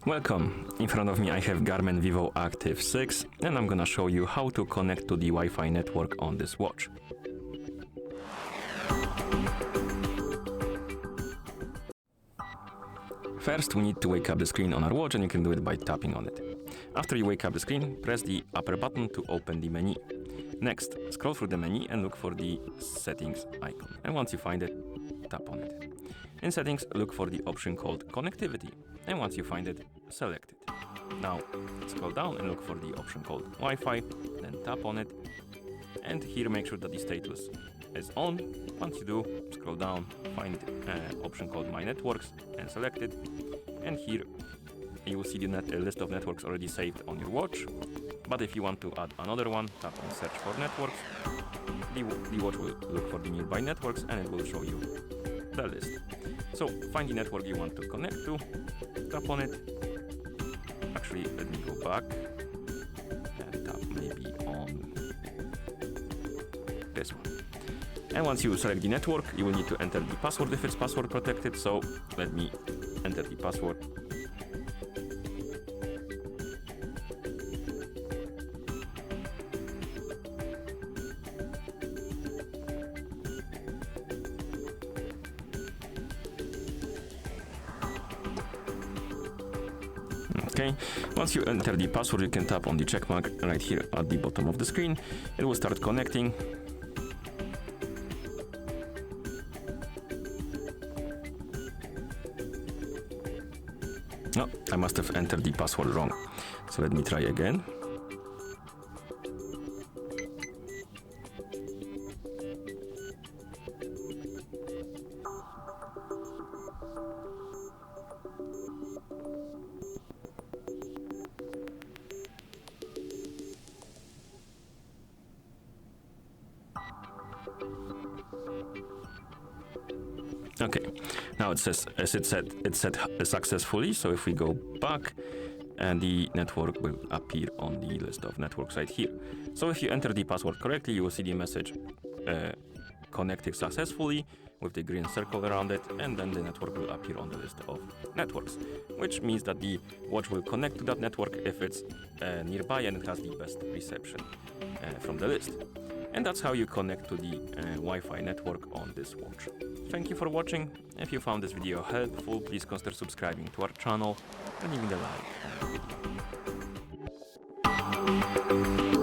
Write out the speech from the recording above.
Welcome! In front of me I have GARMIN Vivoactive 6 and I'm gonna show you how to connect to the Wi-Fi network on this watch. First we need to wake up the screen on our watch, and you can do it by tapping on it. After you wake up the screen, press the upper button to open the menu. Next, scroll through the menu and look for the settings icon, and once you find it, tap on it. In settings, look for the option called connectivity, and once you find it, select it. Now, scroll down and look for the option called Wi-Fi, then tap on it, and here make sure that the status is on. Once you do, scroll down, find option called My Networks and select it, and here you will see the list of networks already saved on your watch. But if you want to add another one, tap on Search for Networks. The watch will look for the nearby networks and it will show you the list. So find the network you want to connect to, tap on it. Actually, let me go back and tap maybe on this one. And once you select the network, you will need to enter the password if it's password protected. So let me enter the password. Okay, once you enter the password, you can tap on the check mark right here at the bottom of the screen. It will start connecting. No, I must have entered the password wrong. So let me try again. Okay, now it says, as it said, it's set successfully. So if we go back, and the network will appear on the list of networks right here. So if you enter the password correctly, you will see the message connected successfully with the green circle around it, and then the network will appear on the list of networks, which means that the watch will connect to that network if it's nearby and it has the best reception from the list. And that's how you connect to the Wi-Fi network on this watch. Thank you for watching. If you found this video helpful, please consider subscribing to our channel and leaving a like on the video.